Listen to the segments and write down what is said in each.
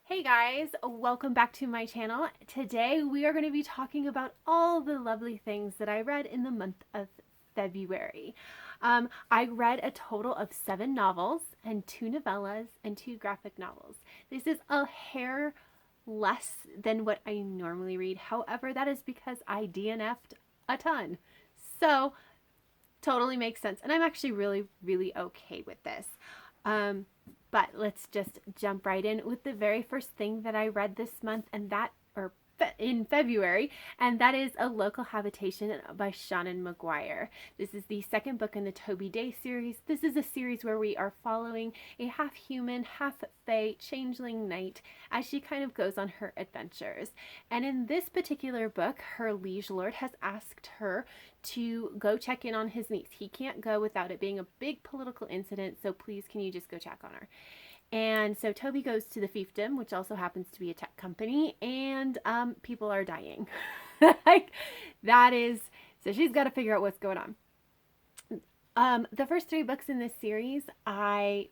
Hey guys, welcome back to my channel. Today we are going to be talking about all the lovely things that I read in the month of February. I read a total of 7 novels and 2 novellas and 2 graphic novels. This is a hair less than what I normally read. However, that is because I DNF'd a ton. So, totally makes sense. And I'm actually really okay with this. Um, but let's just jump right in with the very first thing that I read this month, and that, or in February, and that is A Local Habitation by Seanan McGuire. This is the second book in the Toby Day series. This is a series where we are following a half-human, half-fae changeling knight as she kind of goes on her adventures. And in this particular book, her liege lord has asked her to go check in on his niece. He can't go without it being a big political incident, so please can you just go check on her? And so Toby goes to the fiefdom, which also happens to be a tech company, and people are dying. Like, that is, so she's got to figure out what's going on. The first 3 books in this series, I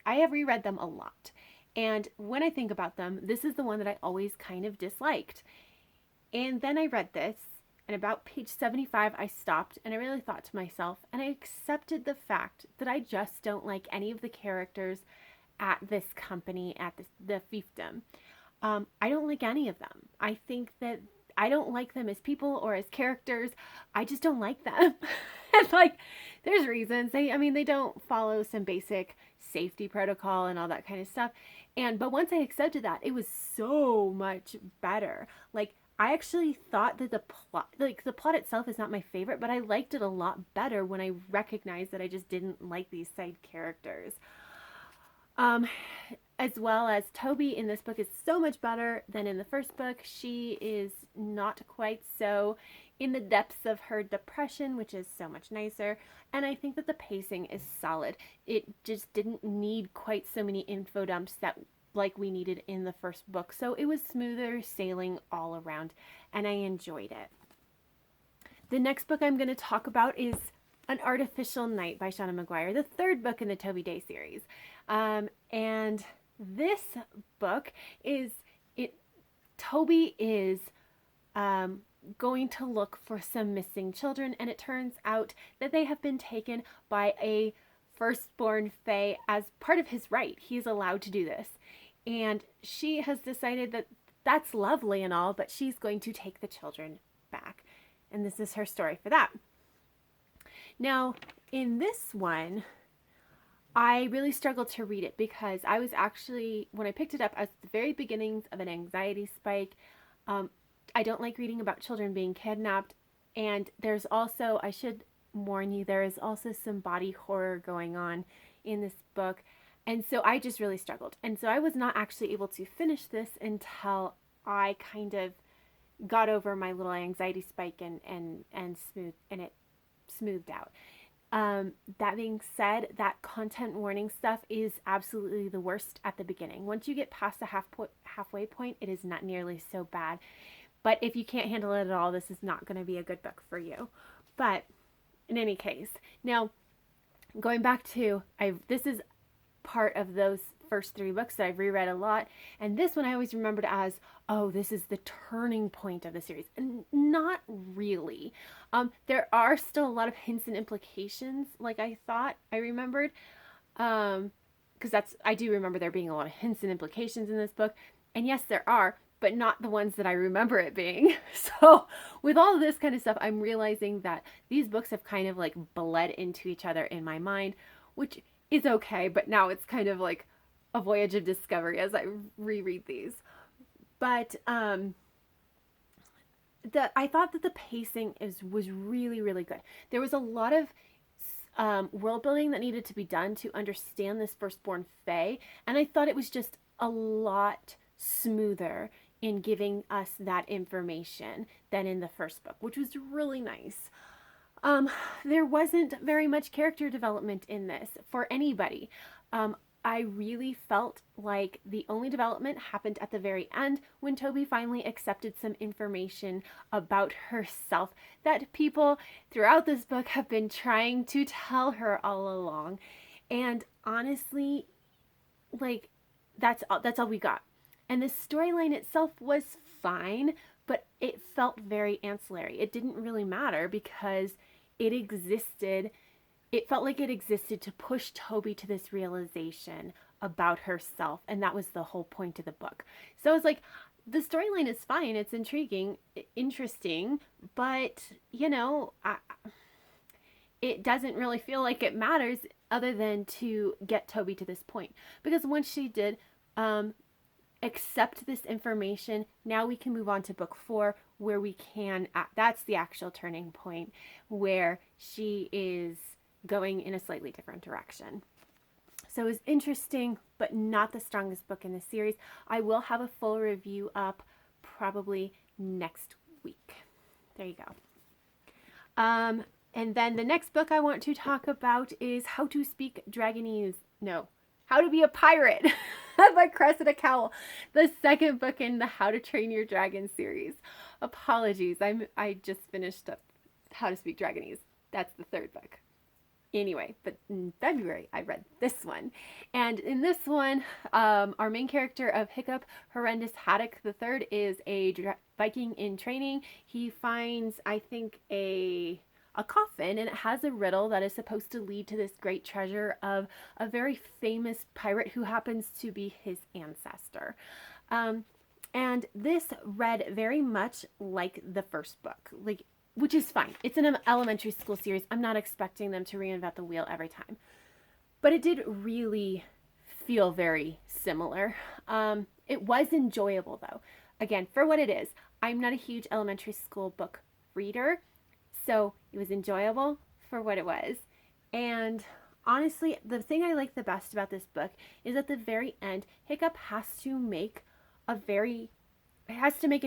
have reread them a lot. And when I think about them, this is the one that I always kind of disliked. And then I read this, and about page 75, I stopped and I really thought to myself, and I accepted the fact that I just don't like any of the characters at this company, at the fiefdom. I don't like any of them. I think that I don't like them as people or as characters. I just don't like them. And like, there's reasons. They don't follow some basic safety protocol and all that kind of stuff. But once I accepted that, it was so much better. Like, I actually thought that the plot itself is not my favorite, but I liked it a lot better when I recognized that I just didn't like these side characters. As well as Toby in this book is so much better than in the first book. She is not quite so in the depths of her depression, which is so much nicer. And I think that the pacing is solid. It just didn't need quite so many info dumps that like we needed in the first book. So it was smoother sailing all around, and I enjoyed it. The next book I'm going to talk about is An Artificial Night by Seanan McGuire, the third book in the Toby Day series. And this book is, Toby is going to look for some missing children, and it turns out that they have been taken by a firstborn fae as part of his right. He's allowed to do this. And she has decided that that's lovely and all, but she's going to take the children back. And this is her story for that. Now, in this one, I really struggled to read it because I was actually, when I picked it up, at the very beginnings of an anxiety spike. I don't like reading about children being kidnapped. And there's also, I should warn you, there is also some body horror going on in this book. And so I just really struggled. And so I was not actually able to finish this until I kind of got over my little anxiety spike and it smoothed out. That being said, that content warning stuff is absolutely the worst at the beginning. Once you get past the halfway point, it is not nearly so bad. But if you can't handle it at all, this is not going to be a good book for you. But in any case, now going back to, this is part of those first 3 books that I've reread a lot, and this one I always remembered as, oh, this is the turning point of the series. And not really. There are still a lot of hints and implications, like I thought I remembered, because I do remember there being a lot of hints and implications in this book, and yes, there are, but not the ones that I remember it being. So with all of this kind of stuff, I'm realizing that these books have kind of like bled into each other in my mind, which is okay, but now it's kind of like a voyage of discovery as I reread these. But I thought that the pacing was really good. There was a lot of world building that needed to be done to understand this firstborn fae, and I thought it was just a lot smoother in giving us that information than in the first book, which was really nice. There wasn't very much character development in this for anybody. I really felt like the only development happened at the very end when Toby finally accepted some information about herself that people throughout this book have been trying to tell her all along. And honestly, like, that's all we got. And the storyline itself was fine, but it felt very ancillary. It didn't really matter because it existed. It felt like it existed to push Toby to this realization about herself. And that was the whole point of the book. So I was like, the storyline is fine. It's intriguing, interesting, but, you know, it doesn't really feel like it matters other than to get Toby to this point. Because once she did accept this information, now we can move on to book 4 where we can, that's the actual turning point where she is going in a slightly different direction. So it was interesting, but not the strongest book in the series. I will have a full review up probably next week. There you go. And then the next book I want to talk about is How to Speak Dragonese. No, How to Be a Pirate by Cressida Cowell, the second book in the How to Train Your Dragon series. Apologies, I just finished up How to Speak Dragonese. That's the third book. Anyway, but in February, I read this one. And in this one, our main character of Hiccup Horrendous Haddock III is a Viking in training. He finds, I think, a coffin, and it has a riddle that is supposed to lead to this great treasure of a very famous pirate who happens to be his ancestor. And this read very much like the first book, which is fine. It's an elementary school series. I'm not expecting them to reinvent the wheel every time. But it did really feel very similar. It was enjoyable, though. Again, for what it is, I'm not a huge elementary school book reader, so it was enjoyable for what it was. And honestly, the thing I like the best about this book is at the very end, Hiccup has to make a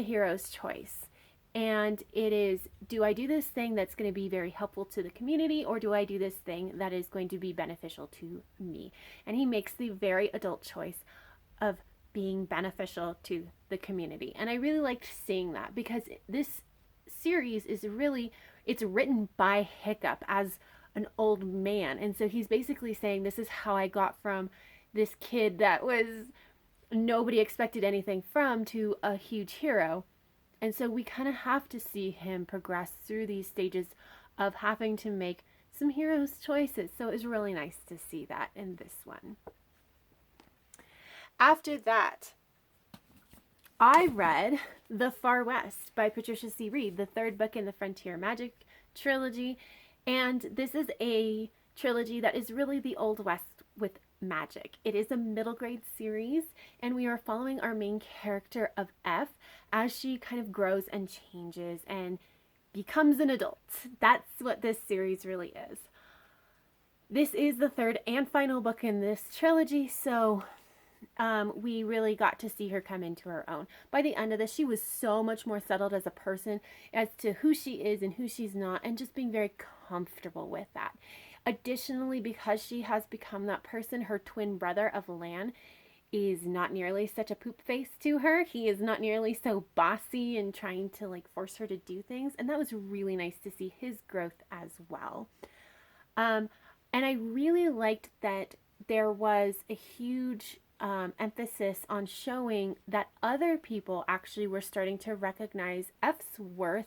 hero's choice. And it is, do I do this thing that's going to be very helpful to the community, or do I do this thing that is going to be beneficial to me? And he makes the very adult choice of being beneficial to the community. And I really liked seeing that, because this series is really, it's written by Hiccup as an old man. And so he's basically saying, this is how I got from this kid that was nobody expected anything from to a huge hero. And so we kind of have to see him progress through these stages of having to make some hero's choices. So it was really nice to see that in this one. After that, I read The Farwest by Patricia C. Wrede, the third book in the Frontier Magic trilogy. And this is a trilogy that is really the Old West with magic. It is a middle grade series, and we are following our main character of F as she kind of grows and changes and becomes an adult. That's what this series really is. This is the third and final book in this trilogy, so we really got to see her come into her own. By the end of this, she was so much more settled as a person as to who she is and who she's not, and just being very comfortable with that. Additionally, because she has become that person, her twin brother of Lan is not nearly such a poop face to her. He is not nearly so bossy and trying to force her to do things. And that was really nice to see his growth as well. And I really liked that there was a huge emphasis on showing that other people actually were starting to recognize F's worth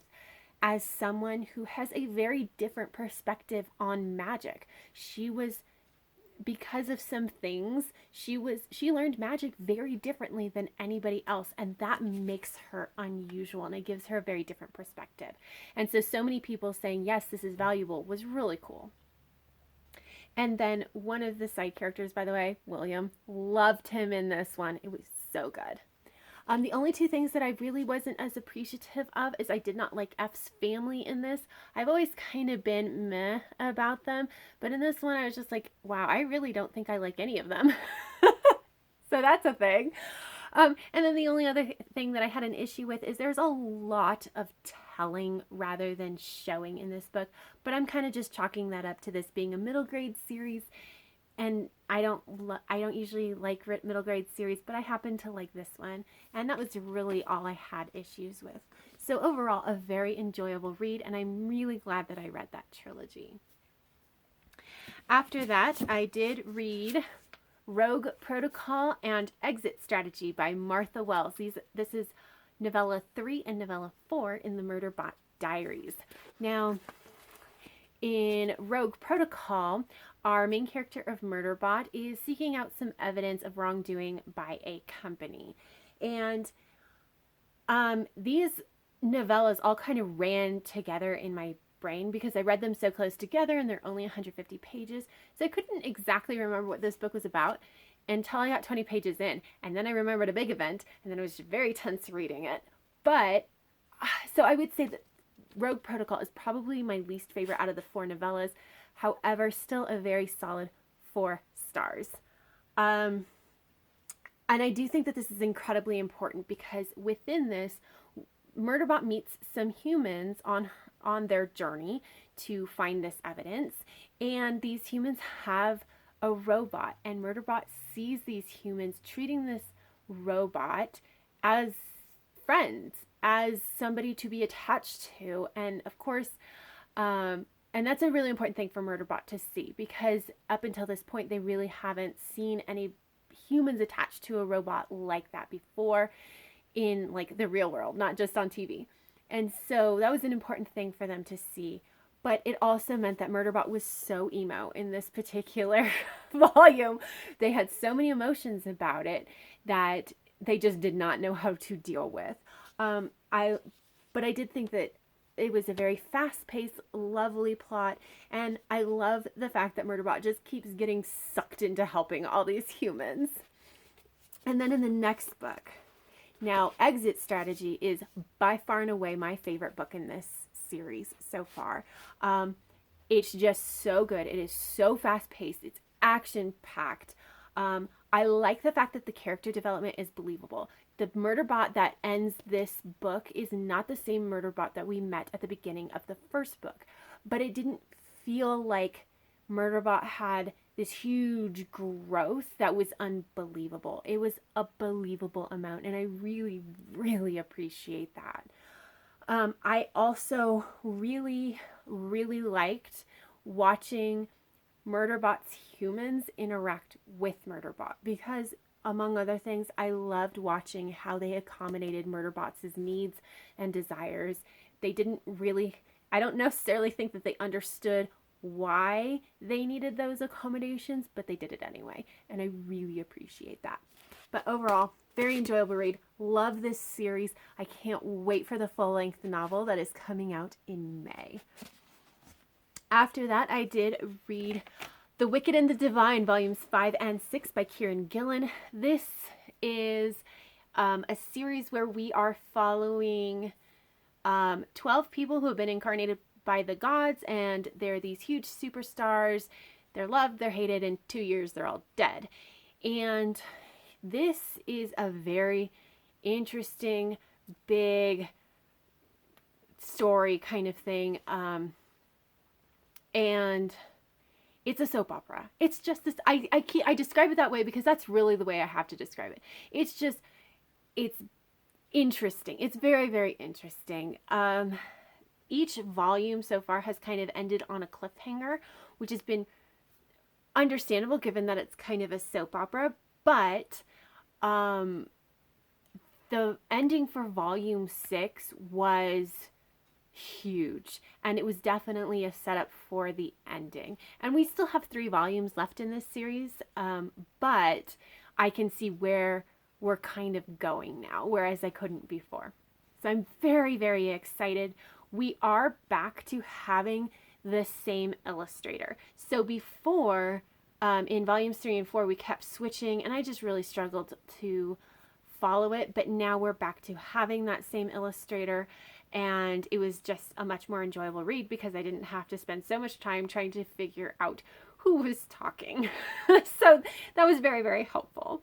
as someone who has a very different perspective on magic. She was, because of some things, she learned magic very differently than anybody else, and that makes her unusual, and it gives her a very different perspective. And so many people saying, yes, this is valuable, was really cool. And then one of the side characters, by the way, William, loved him in this one. It was so good. The only two things that I really wasn't as appreciative of is I did not like F's family in this. I've always kind of been meh about them, but in this one I was just like, wow, I really don't think I like any of them. So that's a thing. And then the only other thing that I had an issue with is there's a lot of telling rather than showing in this book, but I'm kind of just chalking that up to this being a middle grade series. And I don't usually like middle grade series, but I happen to like this one. And that was really all I had issues with. So overall, a very enjoyable read, and I'm really glad that I read that trilogy. After that, I did read Rogue Protocol and Exit Strategy by Martha Wells. This is novella 3 and novella 4 in the Bot Diaries. Now, in Rogue Protocol, our main character of Murderbot is seeking out some evidence of wrongdoing by a company. And these novellas all kind of ran together in my brain because I read them so close together and they're only 150 pages. So I couldn't exactly remember what this book was about until I got 20 pages in. And then I remembered a big event and then I was very tense reading it. But so I would say that Rogue Protocol is probably my least favorite out of the 4 novellas. However, still a very solid 4 stars. And I do think that this is incredibly important because within this, Murderbot meets some humans on their journey to find this evidence. And these humans have a robot. And Murderbot sees these humans treating this robot as friends, as somebody to be attached to. And of course, and that's a really important thing for Murderbot to see because up until this point, they really haven't seen any humans attached to a robot like that before in like the real world, not just on TV. And so that was an important thing for them to see. But it also meant that Murderbot was so emo in this particular volume. They had so many emotions about it that they just did not know how to deal with. But I did think that it was a very fast-paced, lovely plot, and I love the fact that Murderbot just keeps getting sucked into helping all these humans. And then in the next book, now Exit Strategy is by far and away my favorite book in this series so far. It's just so good. It is so fast-paced. It's action-packed. I like the fact that the character development is believable. The Murderbot that ends this book is not the same Murderbot that we met at the beginning of the first book, but it didn't feel like Murderbot had this huge growth that was unbelievable. It was a believable amount, and I really, really appreciate that. I also really, really liked watching Murderbot's humans interact with Murderbot because, among other things, I loved watching how they accommodated Murderbot's needs and desires. They didn't really, I don't necessarily think that they understood why they needed those accommodations, but they did it anyway, and I really appreciate that. But overall, very enjoyable read. Love this series. I can't wait for the full-length novel that is coming out in May. After that, I did read The Wicked and the Divine, volumes 5 and 6 by Kieron Gillen. This is a series where we are following 12 people who have been incarnated by the gods, and they're these huge superstars. They're loved, they're hated, in 2 years they're all dead. And this is a very interesting, big story kind of thing. And it's a soap opera. It's just this, I describe it that way because that's really the way I have to describe it. It's interesting. It's very, very interesting. Each volume so far has kind of ended on a cliffhanger, which has been understandable given that it's kind of a soap opera. But the ending for volume 6 was huge, and it was definitely a setup for the ending. And we still have 3 volumes left in this series, but I can see where we're kind of going now, whereas I couldn't before. So I'm very, very excited. We are back to having the same illustrator. So before, in volumes 3 and 4, we kept switching, and I just really struggled to follow it, but now we're back to having that same illustrator, and it was just a much more enjoyable read because I didn't have to spend so much time trying to figure out who was talking. So that was very, very helpful.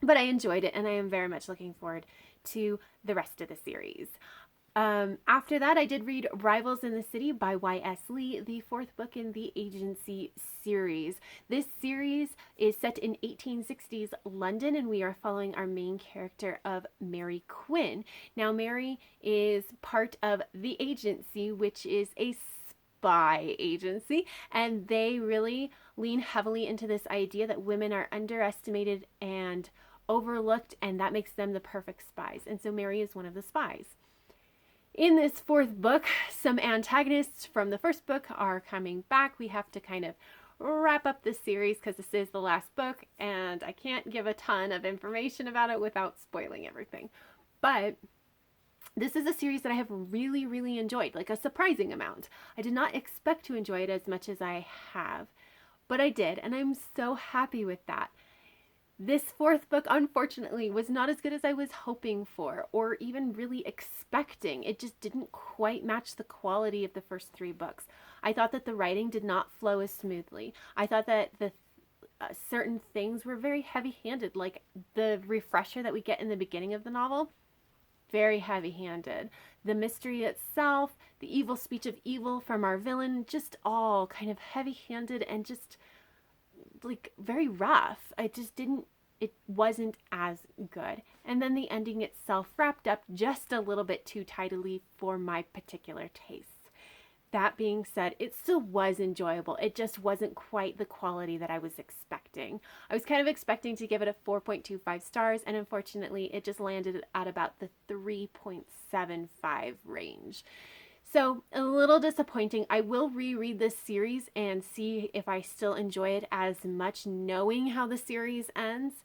But I enjoyed it, and I am very much looking forward to the rest of the series. After that, I did read Rivals in the City by Y.S. Lee, the 4th book in the Agency series. This series is set in 1860s London, and we are following our main character of Mary Quinn. Now, Mary is part of the Agency, which is a spy agency, and they really lean heavily into this idea that women are underestimated and overlooked, and that makes them the perfect spies. And so Mary is one of the spies. In this fourth book, some antagonists from the first book are coming back. We have to kind of wrap up this series because this is the last book, and I can't give a ton of information about it without spoiling everything. But this is a series that I have really, really enjoyed, like a surprising amount. I did not expect to enjoy it as much as I have, but I did, and I'm so happy with that. This fourth book, unfortunately, was not as good as I was hoping for or even really expecting. It just didn't quite match the quality of the first three books. I thought that the writing did not flow as smoothly. I thought that the certain things were very heavy-handed, like the refresher that we get in the beginning of the novel. Very heavy-handed. The mystery itself, the evil speech of evil from our villain, just all kind of heavy-handed and just like very rough. It wasn't as good. And then the ending itself wrapped up just a little bit too tidily for my particular tastes. That being said, it still was enjoyable. It just wasn't quite the quality that I was expecting. I was kind of expecting to give it a 4.25 stars, and unfortunately, it just landed at about the 3.75 range. So a little disappointing. I will reread this series and see if I still enjoy it as much knowing how the series ends,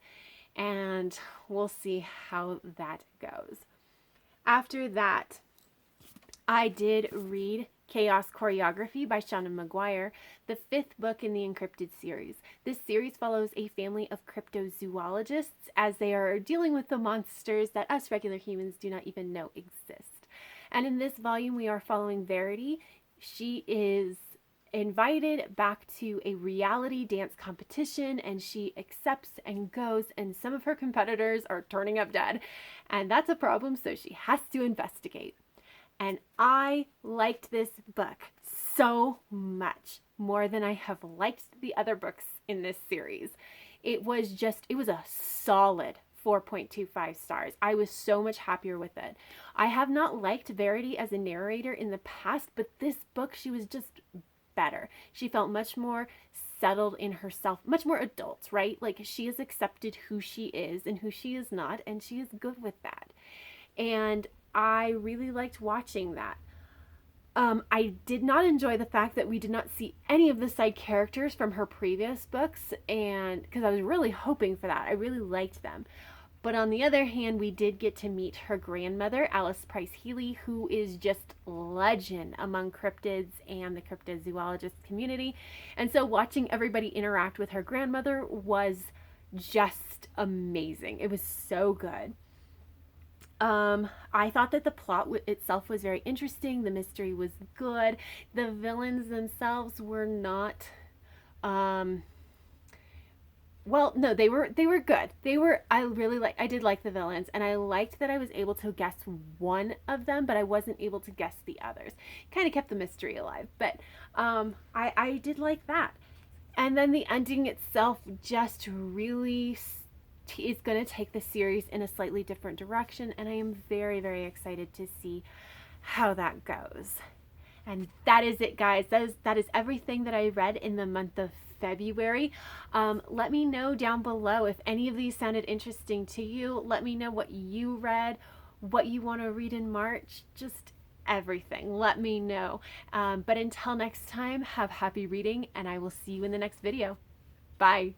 and we'll see how that goes. After that, I did read Kaos Choreography by Seanan McGuire, the fifth book in the Encrypted series. This series follows a family of cryptozoologists as they are dealing with the monsters that us regular humans do not even know exist. And in this volume, we are following Wrede. She is invited back to a reality dance competition, and she accepts and goes, and some of her competitors are turning up dead. And that's a problem, so she has to investigate. And I liked this book so much, more than I have liked the other books in this series. It was a solid 4.25 stars. I was so much happier with it. I have not liked Wrede as a narrator in the past, but this book, she was just better. She felt much more settled in herself, much more adult, right? Like she has accepted who she is and who she is not, and she is good with that. And I really liked watching that. I did not enjoy the fact that we did not see any of the side characters from her previous books, and because I was really hoping for that. I really liked them. But on the other hand, we did get to meet her grandmother, Alice Price Healy, who is just legend among cryptids and the cryptozoologist community. And so watching everybody interact with her grandmother was just amazing. It was so good. I thought that the plot itself was very interesting. The mystery was good. The villains themselves were not, well, no, they were good. I did like the villains, and I liked that I was able to guess one of them, but I wasn't able to guess the others. Kind of kept the mystery alive, but, I did like that. And then the ending itself just really is going to take the series in a slightly different direction, and I am very, very excited to see how that goes. And that is it, guys. That is everything that I read in the month of February. Let me know down below if any of these sounded interesting to you. Let me know what you read, what you want to read in March, just everything. Let me know. But until next time, have happy reading, and I will see you in the next video. Bye.